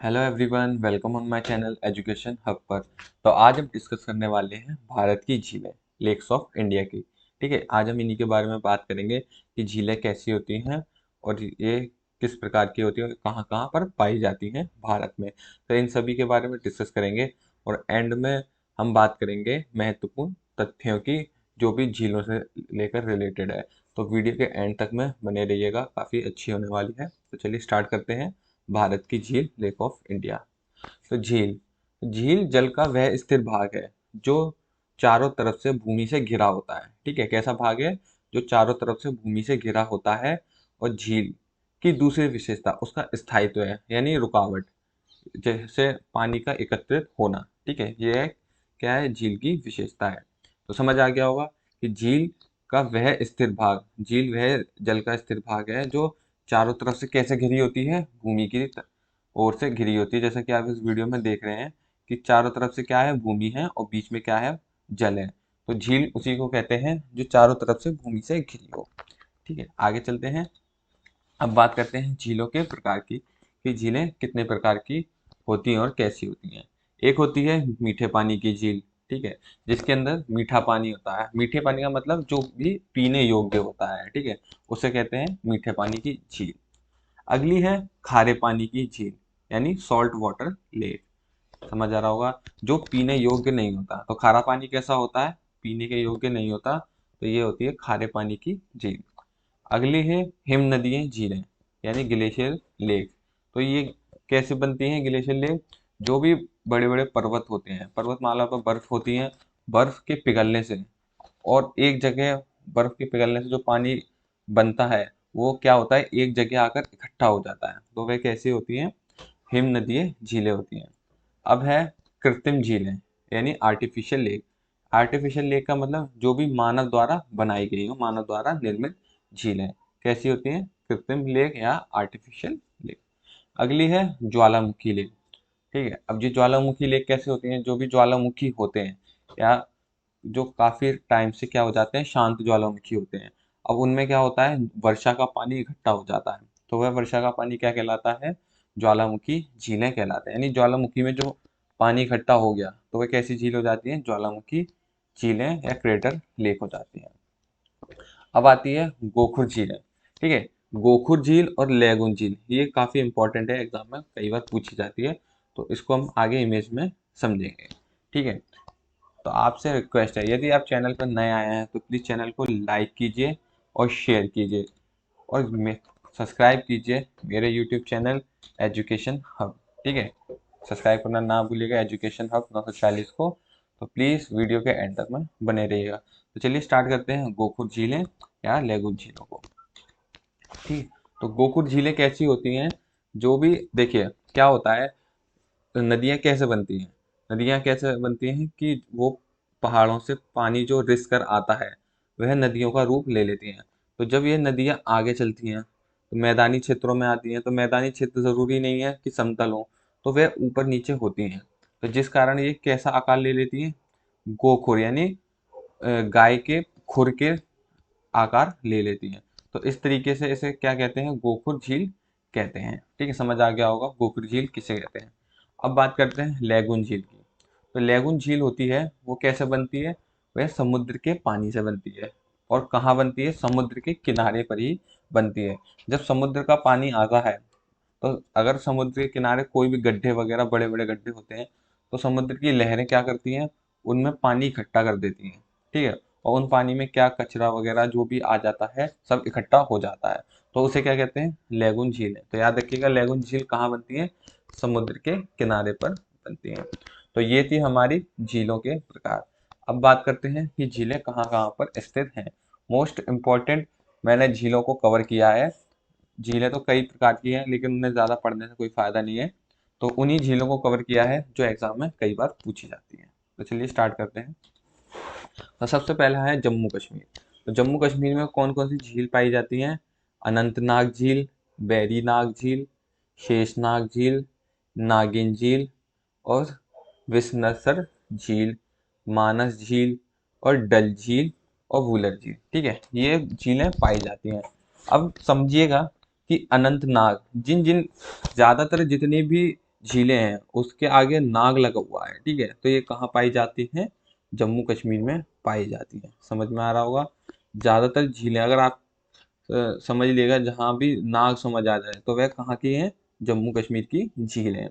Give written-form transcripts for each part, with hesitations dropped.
Hello everyone, welcome on my channel education hub पर। तो आज हम डिस्कस करने वाले हैं भारत की झीलें, लेक्स ऑफ इंडिया की। ठीक है, आज हम इन्हीं के बारे में बात करेंगे कि झीलें कैसी होती हैं और ये किस प्रकार की होती हैं और कहाँ कहाँ पर पाई जाती हैं भारत में। तो इन सभी के बारे में डिस्कस करेंगे और एंड में हम बात करेंगे महत्वपूर्ण तथ्यों की, जो भी झीलों से लेकर रिलेटेड है। तो वीडियो के एंड तक में बने रहिएगा, काफ़ी अच्छी होने वाली है। तो चलिए स्टार्ट करते हैं। भारत की झील, लेक ऑफ इंडिया। तो झील झील जल का वह स्थिर भाग है जो चारों तरफ से भूमि से घिरा होता है। ठीक है, कैसा भाग है? जो चारों तरफ से भूमि से घिरा होता है। और झील की दूसरी विशेषता उसका स्थायित्व है, यानी रुकावट, जैसे पानी का एकत्रित होना। ठीक है, ये क्या है? झील की विशेषता है। तो समझ आ गया होगा कि झील का वह स्थिर भाग, झील वह जल का स्थिर भाग है जो चारों तरफ से कैसे घिरी होती है? भूमि की ओर से घिरी होती है। जैसा कि आप इस वीडियो में देख रहे हैं कि चारों तरफ से क्या है? भूमि है और बीच में क्या है? जल है। तो झील उसी को कहते हैं जो चारों तरफ से भूमि से घिरी हो। ठीक है, आगे चलते हैं। अब बात करते हैं झीलों के प्रकार की, कि झीलें कितने प्रकार की होती हैं और कैसी होती हैं। एक होती है मीठे पानी की झील। ठीक है, जिसके अंदर मीठा पानी होता है। मीठे पानी का मतलब जो भी पीने योग्य होता है। ठीक है, उसे कहते हैं मीठे पानी की झील। अगली है खारे पानी की झील, यानी सॉल्ट वाटर लेक। समझ आ रहा होगा, जो पीने योग्य नहीं होता। तो खारा पानी कैसा होता है? पीने के योग्य नहीं होता। तो ये होती है खारे पानी की झील। अगली है हिम नदियाँ झीलें, यानी ग्लेशियर लेक। तो ये कैसे बनती हैं ग्लेशियर लेक? जो भी बड़े बड़े पर्वत होते हैं, पर्वतमाला पर बर्फ होती है, बर्फ के पिघलने से, और एक जगह बर्फ के पिघलने से जो पानी बनता है वो क्या होता है? एक जगह आकर इकट्ठा हो जाता है। तो वह कैसी होती हैं? हिम नदियाँ झीलें होती हैं। अब है कृत्रिम झीलें, यानी आर्टिफिशियल लेक। आर्टिफिशियल लेक का मतलब जो भी मानव द्वारा बनाई गई हो, मानव द्वारा निर्मित झीलें कैसी होती हैं? कृत्रिम लेक या आर्टिफिशियल लेक। अगली है ज्वालामुखी लेक। ठीक है, अब ये ज्वालामुखी लेक कैसे होती हैं? जो भी ज्वालामुखी होते हैं या जो काफी टाइम से क्या हो जाते हैं? शांत ज्वालामुखी होते हैं। अब उनमें क्या होता है? वर्षा का पानी इकट्ठा हो जाता है। तो वह वर्षा का पानी क्या कहलाता है? ज्वालामुखी झीलें कहलाते हैं। यानी ज्वालामुखी में जो पानी इकट्ठा हो गया तो वह कैसी झील हो जाती है? ज्वालामुखी झीलें या क्रेटर लेक हो जाती है। अब आती है गोखुर झीलें। ठीक है, गोखुर झील और लेगुन झील ये काफी इंपॉर्टेंट है, एग्जाम में कई बार पूछी जाती है। तो इसको हम आगे इमेज में समझेंगे। ठीक है, तो आपसे रिक्वेस्ट है, यदि आप चैनल पर नए आए हैं तो प्लीज़ चैनल को लाइक कीजिए और शेयर कीजिए और सब्सक्राइब कीजिए मेरे यूट्यूब चैनल एजुकेशन हब। ठीक है, सब्सक्राइब करना ना भूलिएगा, एजुकेशन हब 940 को। तो प्लीज़ वीडियो के एंड तक में बने रहिएगा। तो चलिए स्टार्ट करते हैं गोखुर झीलें या लेगुन झीलों को। ठीक, तो गोखुर झीलें कैसी होती हैं? जो भी देखिए क्या होता है, तो नदियाँ कैसे बनती हैं? नदियाँ कैसे बनती हैं कि वो पहाड़ों से पानी जो रिस कर आता है वह नदियों का रूप ले लेती हैं। तो जब ये नदियाँ आगे चलती हैं तो मैदानी क्षेत्रों में आती हैं। तो मैदानी क्षेत्र ज़रूरी नहीं है कि समतल हो, तो वह ऊपर नीचे होती हैं। तो जिस कारण ये कैसा आकार ले लेती हैं? गोखुर, यानी गाय के खुर के आकार ले लेती हैं। तो इस तरीके से इसे क्या कहते हैं? गोखुर झील कहते हैं। ठीक है, समझ आ गया होगा गोखुर झील किसे कहते हैं। अब बात करते हैं लैगून झील की। तो लैगून झील होती है वो कैसे बनती है? वह समुद्र के पानी से बनती है। और कहाँ बनती है? समुद्र के किनारे पर ही बनती है। जब समुद्र का पानी आता है तो अगर समुद्र के किनारे कोई भी गड्ढे वगैरह, बड़े बड़े गड्ढे होते हैं, तो समुद्र की लहरें क्या करती हैं? उनमें पानी इकट्ठा कर देती हैं। ठीक है, और उन पानी में क्या कचरा वगैरह जो भी आ जाता है सब इकट्ठा हो जाता है। तो उसे क्या कहते हैं? लैगून झील है। तो याद रखिएगा, लैगून झील कहाँ बनती है? समुद्र के किनारे पर बनती हैं। तो ये थी हमारी झीलों के प्रकार। अब बात करते हैं कि झीलें कहाँ कहाँ पर स्थित हैं। मोस्ट इम्पॉर्टेंट मैंने झीलों को कवर किया है। झीलें तो कई प्रकार की हैं लेकिन उन्हें ज़्यादा पढ़ने से कोई फ़ायदा नहीं है। तो उन्हीं झीलों को कवर किया है जो एग्जाम में कई बार पूछी जाती हैं। तो चलिए स्टार्ट करते हैं। तो सबसे पहला है जम्मू कश्मीर। तो जम्मू कश्मीर में कौन कौन सी झील पाई जाती हैं? अनंतनाग झील, बैरीनाग झील, शेषनाग झील, नागिन झील और विसनसर झील, मानस झील और डल झील और वुलर झील। ठीक है, ये झीलें पाई जाती हैं। अब समझिएगा कि अनंतनाग, जिन जिन ज़्यादातर जितनी भी झीलें हैं उसके आगे नाग लगा हुआ है, ठीक है। तो ये कहाँ पाई जाती हैं? जम्मू कश्मीर में पाई जाती हैं। समझ में आ रहा होगा। ज़्यादातर झीलें अगर आप समझ लिएगा, जहाँ भी नाग समझ आ जाए तो वह कहाँ की है? जम्मू कश्मीर की झील है।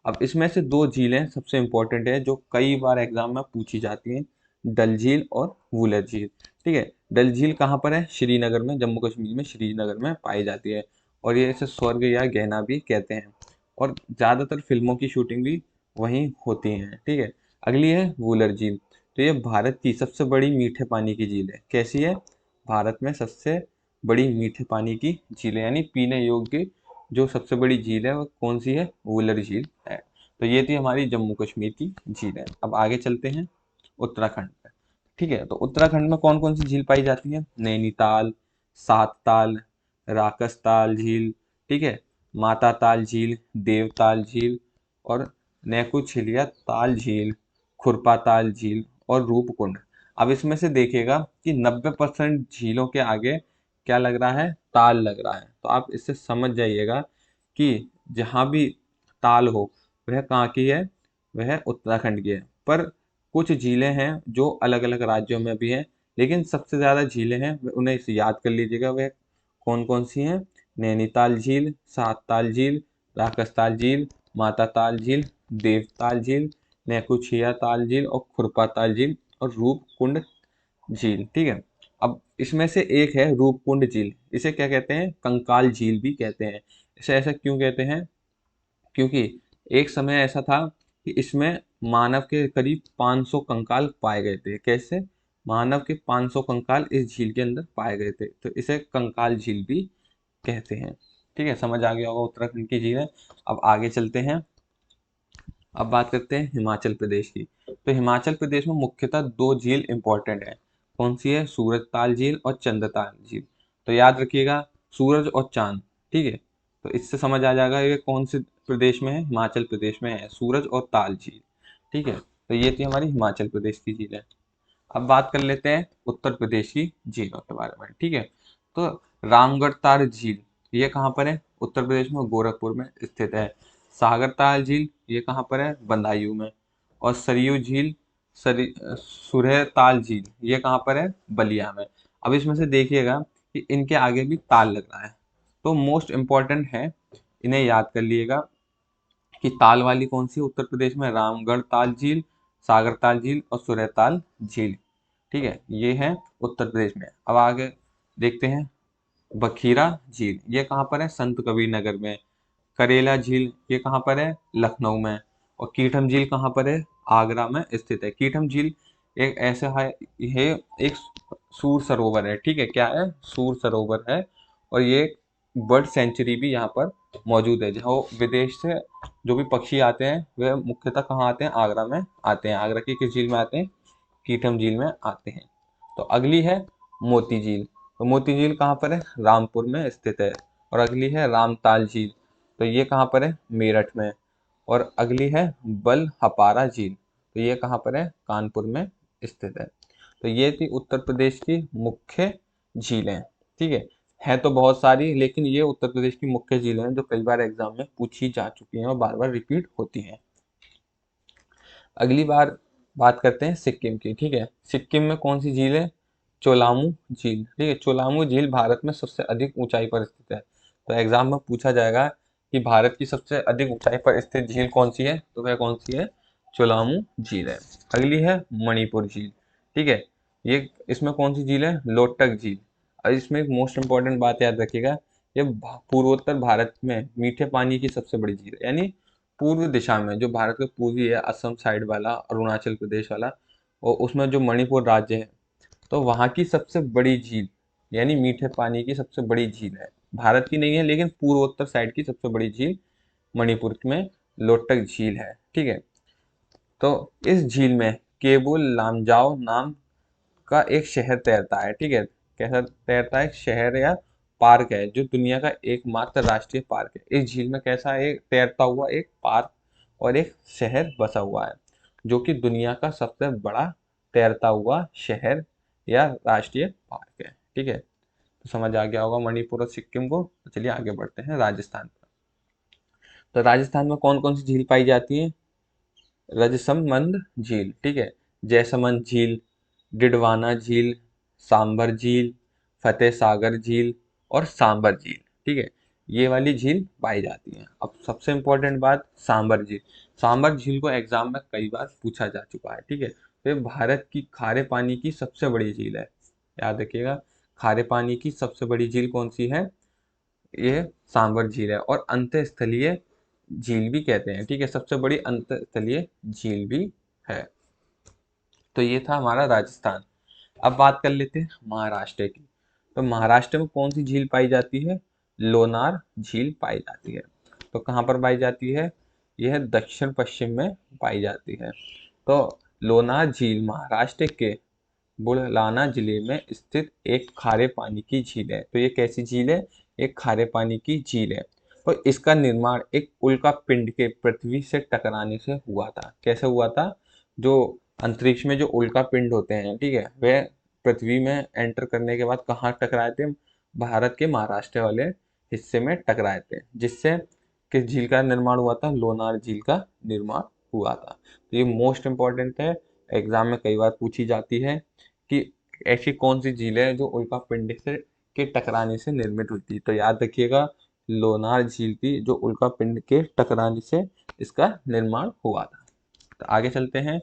अब इसमें से दो झीलें सबसे इंपॉर्टेंट है जो कई बार एग्जाम में पूछी जाती हैं, डल झील और वुलर झील, ठीक है। डल झील कहाँ पर है? श्रीनगर में, जम्मू कश्मीर में श्रीनगर में पाई जाती है। और ये इसे स्वर्ग या गहना भी कहते हैं। और ज़्यादातर फिल्मों की शूटिंग भी वहीं होती है, ठीक है। अगली है वुलर झील। तो ये भारत की सबसे बड़ी मीठे पानी की झील है। कैसी है? भारत में सबसे बड़ी मीठे पानी की झील है, यानी पीने योग्य जो सबसे बड़ी झील है वो कौन सी है? वुलर झील है। तो ये थी हमारी जम्मू कश्मीर की झील है। अब आगे चलते हैं उत्तराखंड में, ठीक है। तो उत्तराखंड में कौन कौन सी झील पाई जाती है? नैनीताल, सातताल, राकसताल झील, ठीक है, माता ताल झील, देवताल झील और नैकुचिया ताल झील, खुरपा ताल झील और रूपकुंड। अब इसमें से देखिएगा कि 90% झीलों के आगे क्या लग रहा है? ताल लग रहा है। तो आप इससे समझ जाइएगा कि जहाँ भी ताल हो वह कहाँ की है? वह उत्तराखंड की है। पर कुछ झीलें हैं जो अलग अलग राज्यों में भी हैं, लेकिन सबसे ज़्यादा झीलें हैं उन्हें इसे याद कर लीजिएगा। वह कौन कौन सी हैं? नैनीताल झील, सातताल झील, राकसताल झील, माता ताल झील, देवताल झील, नैकुचिया ताल झील और खुरपा ताल झील और रूपकुंड झील, ठीक है। अब इसमें से एक है रूपकुंड झील। इसे क्या कहते हैं? कंकाल झील भी कहते हैं। इसे ऐसा क्यों कहते हैं? क्योंकि एक समय ऐसा था कि इसमें मानव के करीब 500 कंकाल पाए गए थे। कैसे? मानव के 500 कंकाल इस झील के अंदर पाए गए थे, तो इसे कंकाल झील भी कहते हैं, ठीक है। समझ आ गया होगा उत्तराखंड की झील है। अब आगे चलते हैं। अब बात करते हैं हिमाचल प्रदेश की। तो हिमाचल प्रदेश में मुख्यतः दो झील इंपॉर्टेंट है। कौन सी है? सूरजताल झील और चंद्रताल झील। तो याद रखिएगा, सूरज और चांद, ठीक है। तो इससे समझ आ जाएगा ये कौन से प्रदेश में है? हिमाचल प्रदेश में है सूरज और ताल झील, ठीक है। तो ये थी हमारी हिमाचल प्रदेश की झील है। अब बात कर लेते हैं उत्तर प्रदेश की झीलों के बारे में, ठीक है। तो रामगढ़ताल झील ये कहाँ पर है? उत्तर प्रदेश में गोरखपुर में स्थित है। सागरताल झील ये कहाँ पर है? बदायूं में। और सरयू झील, सुरहताल झील ये कहाँ पर है? बलिया में। अब इसमें से देखिएगा कि इनके आगे भी ताल लग रहा है, तो मोस्ट इम्पॉर्टेंट है, इन्हें याद कर लिएगा कि ताल वाली कौन सी है उत्तर प्रदेश में? रामगढ़ ताल झील, सागर ताल झील और सुरहताल झील, ठीक है। ये है उत्तर प्रदेश में। अब आगे देखते हैं बखीरा झील ये कहाँ पर है? संत कबीर नगर में। करेला झील ये कहाँ पर है? लखनऊ में। और कीठम झील कहाँ पर है? आगरा में स्थित है। कीठम झील एक ऐसा है, ये एक सूर सरोवर है, ठीक है। क्या है? सूर सरोवर है। और ये बर्ड सेंचुरी भी यहाँ पर मौजूद है, जहाँ विदेश से जो भी पक्षी आते हैं वे मुख्यतः कहाँ आते हैं? आगरा में आते हैं। आगरा की किस झील में आते हैं? कीठम झील में आते हैं। तो अगली है मोती झील। तो मोती झील कहाँ पर है? रामपुर में स्थित है। और अगली है रामताल झील। तो ये कहाँ पर है? मेरठ में। और अगली है बलहपारा झील। तो ये कहाँ पर है? कानपुर में स्थित है। तो ये थी उत्तर प्रदेश की मुख्य झीलें, ठीक है तो बहुत सारी, लेकिन ये उत्तर प्रदेश की मुख्य झीलें हैं जो कई बार एग्जाम में पूछी जा चुकी हैं और बार बार रिपीट होती हैं। अगली बार बात करते हैं सिक्किम की, ठीक है। सिक्किम में कौन सी झील है? चोलामू झील, ठीक है। चोलामू झील भारत में सबसे अधिक ऊंचाई पर स्थित है। तो एग्जाम में पूछा जाएगा कि भारत की सबसे अधिक ऊंचाई पर स्थित झील कौन सी है? तो वह कौन सी है? चोलामू झील है। अगली है मणिपुर झील, ठीक है। ये इसमें कौन सी झील है? लोटक झील। और इसमें एक मोस्ट इंपॉर्टेंट बात याद रखिएगा, ये पूर्वोत्तर भारत में मीठे पानी की सबसे बड़ी झील है। यानी पूर्व दिशा में, जो भारत का पूर्वी है, असम साइड वाला, अरुणाचल प्रदेश वाला, और उसमें जो मणिपुर राज्य है, तो वहाँ की सबसे बड़ी झील, यानी मीठे पानी की सबसे बड़ी झील है। भारत की नहीं है, लेकिन पूर्वोत्तर साइड की सबसे बड़ी झील मणिपुर में लोटक झील है, ठीक है। तो इस झील में केबुल लामजाओ नाम का एक शहर तैरता है, ठीक है। कैसा तैरता है? शहर या पार्क है जो दुनिया का एकमात्र राष्ट्रीय पार्क है। इस झील में कैसा है? तैरता हुआ एक पार्क और एक शहर बसा हुआ है, जो कि दुनिया का सबसे बड़ा तैरता हुआ शहर या राष्ट्रीय पार्क है, ठीक है। तो समझ आ गया होगा मणिपुर और सिक्किम को। तो चलिए आगे बढ़ते हैं राजस्थान पर। तो राजस्थान में कौन कौन सी झील पाई जाती है? रजसमंद झील, ठीक है, जैसमंद झील, डिडवाना झील, सांबर झील, फतेह सागर झील और सांबर झील, ठीक है, ये वाली झील पाई जाती है। अब सबसे इम्पोर्टेंट बात, सांबर झील। सांबर झील को एग्जाम में कई बार पूछा जा चुका है, ठीक है, तो ये भारत की खारे पानी की सबसे बड़ी झील है। याद रखिएगा, खारे पानी की सबसे बड़ी झील कौन सी है? ये सांबर झील है, और अंतःस्थलीय झील भी कहते हैं, ठीक है, सबसे बड़ी अंतःस्थलीय झील भी है। तो ये था हमारा राजस्थान। अब बात कर लेते हैं महाराष्ट्र की। तो महाराष्ट्र में कौन सी झील पाई जाती है? लोनार झील पाई जाती है। तो कहाँ पर पाई जाती है? यह दक्षिण पश्चिम में पाई जाती है। तो लोनार झील महाराष्ट्र के बुलढाना जिले में स्थित एक खारे पानी की झील है। तो ये कैसी झील है? एक खारे पानी की झील है। तो इसका निर्माण एक उल्का पिंड के पृथ्वी से टकराने से हुआ था। कैसे हुआ था? जो अंतरिक्ष में जो उल्का पिंड होते हैं, ठीक है, वे पृथ्वी में एंटर करने के बाद कहाँ टकराए थे? भारत के महाराष्ट्र वाले हिस्से में टकराए थे, जिससे किस झील का निर्माण हुआ था? लोनार झील का निर्माण हुआ था। तो ये मोस्ट इंपॉर्टेंट है, एग्जाम में कई बार पूछी जाती है कि ऐसी कौन सी झील है जो उल्का पिंड से के टकराने से निर्मित हुई थी। तो याद रखिएगा, लोनार झील थी जो उल्का पिंड के टकराने से इसका निर्माण हुआ था। तो आगे चलते हैं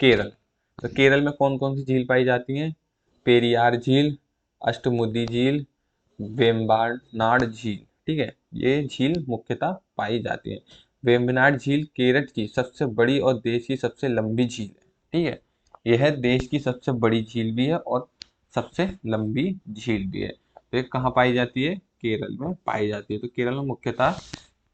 केरल। तो केरल में कौन कौन सी झील पाई जाती हैं? पेरियार झील, अष्टमुदी झील, वेम्बनाड झील, ठीक है, ये झील मुख्यतः पाई जाती है। वेम्बनाड झील केरल की सबसे बड़ी और देश की सबसे लंबी झील है, ठीक है, यह देश की सबसे बड़ी झील भी है और सबसे लंबी झील भी है। तो ये कहाँ पाई जाती है? केरल में पाई जाती है। तो केरल में मुख्यतः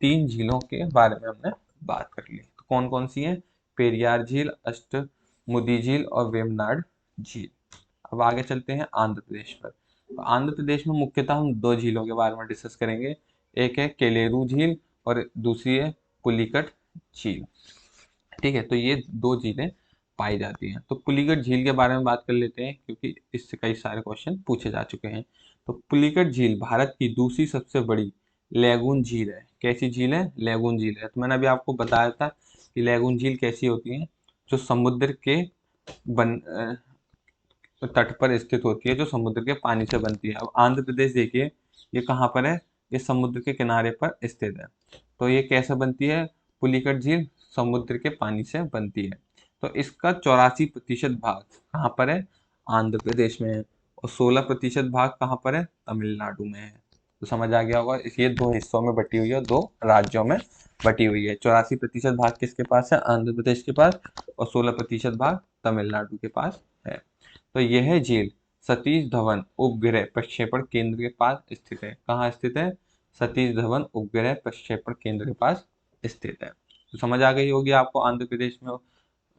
3 झीलों के बारे में हमने बात कर ली। तो कौन कौन सी है? पेरियार झील, अष्टमुदी झील और वेम्बनाड झील। अब आगे चलते हैं आंध्र प्रदेश पर। तो आंध्र प्रदेश में मुख्यतः हम 2 झीलों के बारे में डिस्कस करेंगे। एक है केलेरू झील और दूसरी है पुलिकट झील, ठीक है, तो ये 2 झीलें पाई जाती हैं। तो पुलिकट झील के बारे में बात कर लेते हैं, क्योंकि इससे कई सारे क्वेश्चन पूछे जा चुके हैं। तो पुलिकट झील भारत की दूसरी सबसे बड़ी लैगून झील है। कैसी झील है? लैगून झील है। तो मैंने अभी आपको बताया था कि लैगून झील कैसी होती है? जो समुद्र के बन तट पर स्थित होती है, जो समुद्र के पानी से बनती है। अब आंध्र प्रदेश देखिए, ये कहाँ पर है? ये समुद्र के किनारे पर स्थित है। तो ये कैसे बनती है? पुलिकट झील समुद्र के पानी से बनती है। तो इसका 84% भाग कहाँ पर है? आंध्र प्रदेश में है, और 16% भाग कहाँ पर है? तमिलनाडु में है। तो समझ आ गया होगा, ये 2 हिस्सों में बटी हुई है, 2 राज्यों में बटी हुई है। 84% भाग किसके पास है? आंध्र प्रदेश के पास, और 16% भाग तमिलनाडु के पास है। तो यह झील सतीश धवन उपग्रह प्रक्षेपण केंद्र के पास स्थित है। कहाँ स्थित है? सतीश धवन उपग्रह प्रक्षेपण केंद्र के पास स्थित है। तो समझ आ गई होगी आपको आंध्र प्रदेश में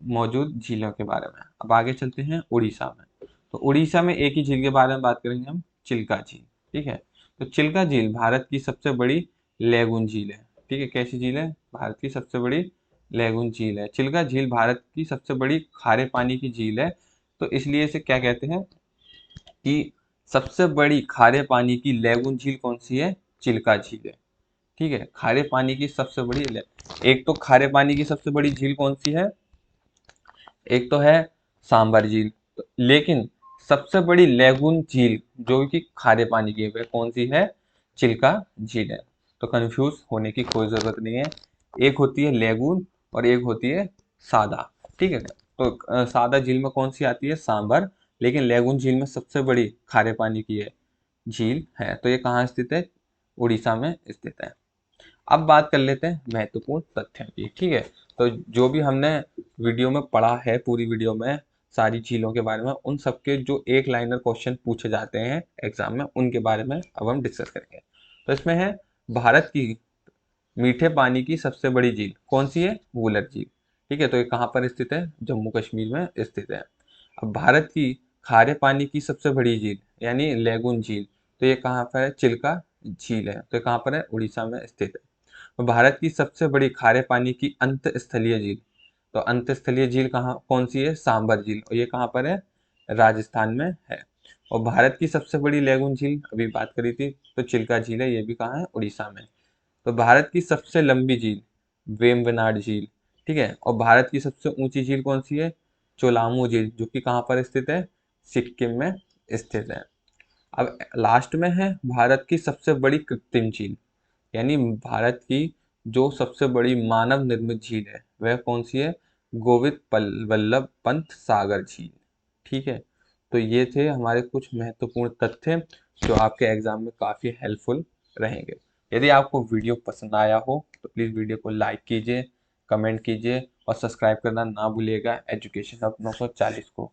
मौजूद झीलों के बारे में। अब आगे चलते हैं उड़ीसा में। तो उड़ीसा में एक ही झील के बारे में बात करेंगे हम, चिल्का झील, ठीक है। तो चिल्का झील भारत की सबसे बड़ी लैगून झील है, ठीक है। कैसी झील है? भारत की सबसे बड़ी लैगून झील है। चिल्का झील भारत की सबसे बड़ी खारे पानी की झील है। तो इसलिए इसे क्या कहते हैं कि सबसे बड़ी खारे पानी की लैगून झील कौन सी है? चिल्का झील है, ठीक है। खारे पानी की सबसे बड़ी एक तो खारे पानी की सबसे बड़ी झील कौन सी है? एक तो है सांबर झील, लेकिन सबसे बड़ी लैगून झील जो कि खारे पानी की है, वह कौन सी है? चिल्का झील है। तो कंफ्यूज होने की कोई जरूरत नहीं है, एक होती है लैगून और एक होती है सादा, ठीक है। तो सादा झील में कौन सी आती है? सांबर, लेकिन लैगून झील में सबसे बड़ी खारे पानी की है झील है। तो ये कहाँ स्थित है? उड़ीसा में स्थित है। अब बात कर लेते हैं महत्वपूर्ण तथ्यों की, ठीक है। तो जो भी हमने वीडियो में पढ़ा है, पूरी वीडियो में सारी झीलों के बारे में, उन सबके जो एक लाइनर क्वेश्चन पूछे जाते हैं एग्जाम में, उनके बारे में अब हम डिस्कस करेंगे। तो इसमें है भारत की मीठे पानी की सबसे बड़ी झील कौन सी है? वुलर झील, ठीक है। तो ये कहाँ पर स्थित है? जम्मू कश्मीर में स्थित है। अब भारत की खारे पानी की सबसे बड़ी झील यानी लैगून झील, तो ये कहाँ पर है? चिल्का झील है। तो ये कहाँ पर है? उड़ीसा में स्थित है। तो भारत की सबसे बड़ी खारे पानी की अंतस्थलीय झील, तो अंतस्थलीय झील कहाँ कौन सी है? सांबर झील, और ये कहाँ पर है? राजस्थान में है। और भारत की सबसे बड़ी लैगून झील अभी बात करी थी, तो चिल्का झील है, ये भी कहाँ है? उड़ीसा में। तो भारत की सबसे लंबी झील वेम्बनाड झील, ठीक है। और भारत की सबसे ऊंची झील कौन सी है? चोलामू झील, जो कि कहाँ पर स्थित है? सिक्किम में स्थित है। अब लास्ट में है भारत की सबसे बड़ी कृत्रिम झील, यानी भारत की जो सबसे बड़ी मानव निर्मित झील है वह कौन सी है? गोविंद वल्लभ पंत सागर झील, ठीक है। तो ये थे हमारे कुछ महत्वपूर्ण तथ्य जो आपके एग्जाम में काफी हेल्पफुल रहेंगे। यदि आपको वीडियो पसंद आया हो तो प्लीज वीडियो को लाइक कीजिए, कमेंट कीजिए और सब्सक्राइब करना ना भूलिएगा एजुकेशन हब 940 को।